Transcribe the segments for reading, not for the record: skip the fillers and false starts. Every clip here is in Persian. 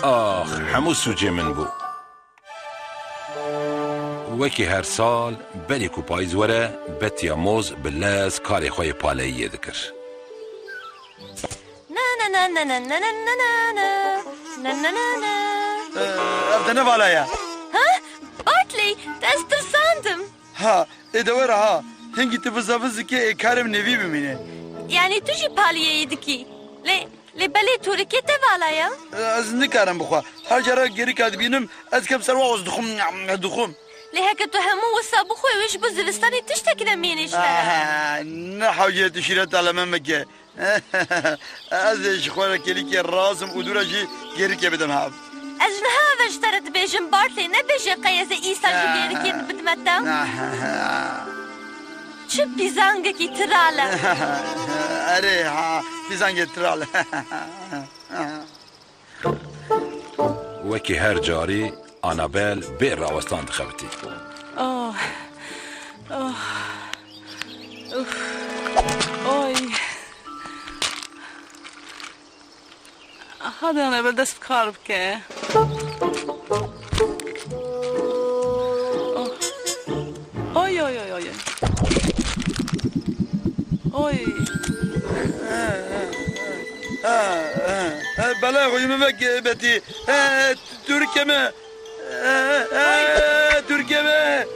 آخ همو سوجه من بو وکی هر سال بری کو پاییز وره بتیا موز بلاز کاری خوی پالاییه دکر نه نه نه نه نه نه نه نه نه نه نه نه افته ne vala ya? ها بارتلي دست ترساندم Ha, edevera ha. Hengi tıvızavızı ki karım nevi bimine. يعني تجي باليه يدكي لي بالي توركي تفعلا يا Az ne karım bu ha? Her jara geri kadbinim az kem sarwa az dukhum. لي هكا تهمو وصابو خوي ويش بزلستاني تشتكي لمين اشتغل Ne havcet işiret alamam ki. Az şkhora kelike razım uduraji geri kebedim ha. اجل هذا اشترت بيجن بارتلي نبيجي قيزة إيسا جبيركي بدمتا چه بيزانگكي ترالا Are ha bizan getiral. وکی هر جاری آنابل بیر راوستان دخبتی آه آه اوف آی هذا أنا بدست بكار بكي آی آی آی آی آی Bela koyumu bek beti. Türkiye mi? Türkiye mi?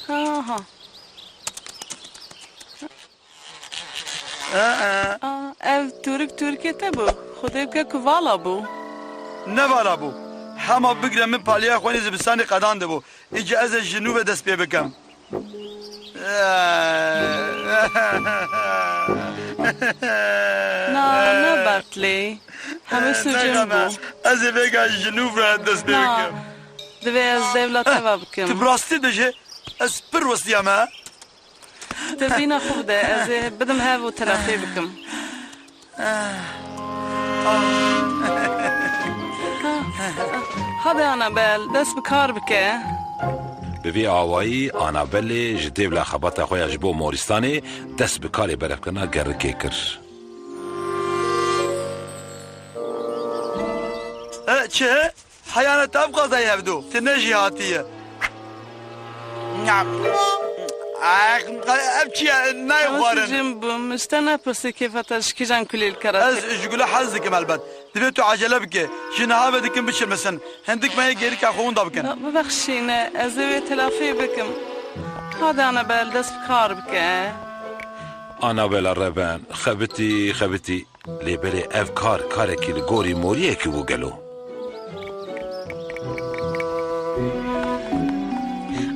ها ev Türkiye bu. Xude bke kuvala bu. Ne var bu? Hema bigre min paliya xwani zibistani qadan de bu. İci ez jinû dest pê bikim. نه برتلی همه سوجن بو Ez ê vêga jinû ve dest pê نه bikim. دوی از devlet eva Tu bikim bi rastî dijî ez pir westiyam he. تبینا خوب ده از بدم هاو و تلافی بکم هذا أنا بل دست بکار بکه به وی آوایی آنابل جدیب لخبات خوی اجبو مورستانی دست به کاری برف کنا گرکی کر چه؟ حیانت ev qazayı hevdu. Te ne jihatiye? Ev çiye ne yuvarın? سوجن بو مستنى برسي كيف تشكيجان كل الكرات Ez jgula haz dikim elbet. Divê tu acele bike. Ji niha dikim bişirmesin. Hendik me geri ka xwun da bikin. ببخشينا از تلافي بكم هذا أنا بل دست بکار بکه آنابل ربن خبتی لیبری اف کار کی گوری موریه کی بو گلو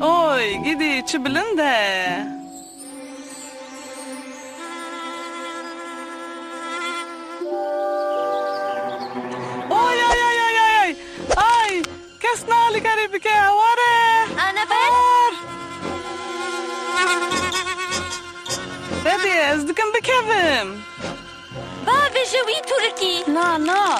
اوی گیدی چه بلنده اوی آی آی آی آی آی کس نالی کاری بکه واره أنا بل بدی از دکم بکویم بابي جوي تركي نه نه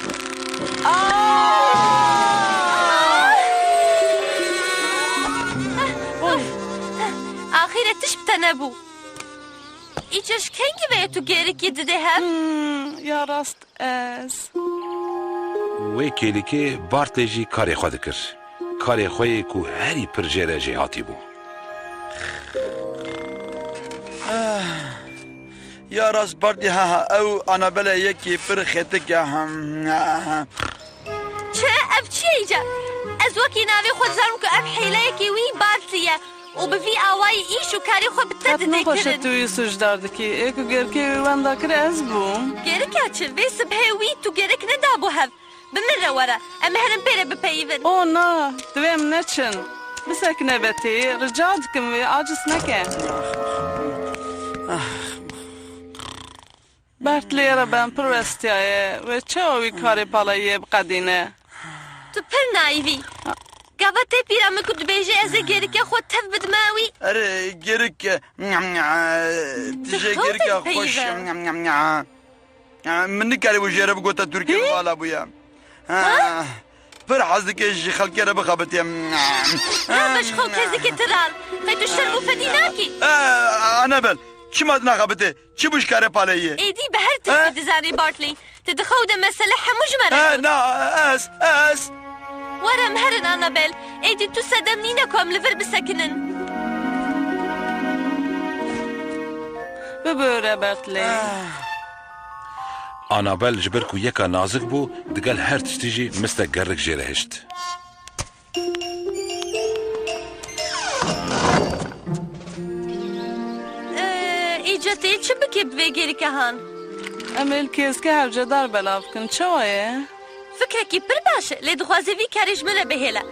آخيرا تشبت نبو إيجاش كنجي بيتو جيرك يددهم یا راست از وی کلی که بارتجی کاری خود کر کاری خوی کو هری پر جره جهاتی بو Ya ras bardi ha ew anabela yekî pir xetik ya چه أب تشيجا أزوكي نافي خود زارمكو أب حيليكي وي بارتليا وبفي آواي إيشو كاري خود حد نباشه بتدد توی سجداردکی ایکو گرکی وان داکر از بوم جيرك هاتشل في سبهي وي تو جيرك ندابو هف بمرة ورا أما هرم بيرا ببيفن او نه دویم نچن بسک نبتی رجاع دکم وی عاجز نکن برتلی را بم پروستیایه و چه اوی کاری پالایه بقدینه تو پر نايفي قابتي بيرا ما كنت بيجي أزي جيرك خود تف بدماوي Ere gerik tije gerik xoş min nikare bu jere bu gota Türkiye wala bu ya pir haz dike ji xelkere bixabet ya ها باش خو كزيك ترال خيتو الشرب فديناكي Anabel چی مد نخبته چی بوش کاره پالیه ایدی به هر تشت دزانی بارتلی تدخود مسئله هموش مرا نه اس ورم هرن آنابل ایدی تو صدم نینه کم لور بسکنن ببوره برتلی آنابل جبر کو یکا نازک بو دگل هر تشتیجی مثل گرک جیره هشت ایجاتی چه بکی بوی گیری که هان امل کیز که هر جدار بلاف کن چه وایه؟ فکر کی پر باشه لید خوازی وی کاریش منه بهلا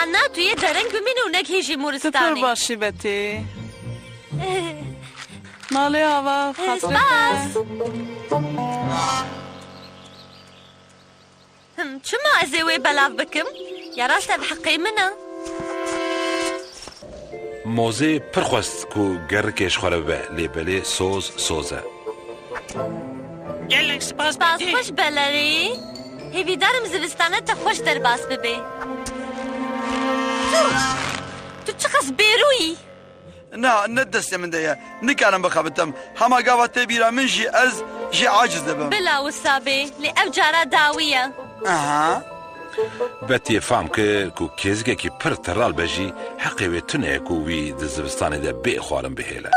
آنا توی درنگ بمینه و نگهیجی سپر مورستانی باشی بتی مالی آوا خاطر باز چما ازوی بلاف بکم یا راسته بحقی منه موزه پرخواست کو گرکش خوره به لیبلی سوزه gelek spas باز beti. خوش بلری هیوی دارم زوستانه تا خوش در باس ببی تو چقدر بیرویی نه دست من ده نکارم بخبتم همه گاوات بیرا من جی از جی عاجز دبم بلا وسابي لأوجارا داوية اها بەتی فام کرد کو کێزگێکی پر تەڕال بەژی حەقی وێ تونەیە کو وی دزبستانی دە بێ خوارم بهێلە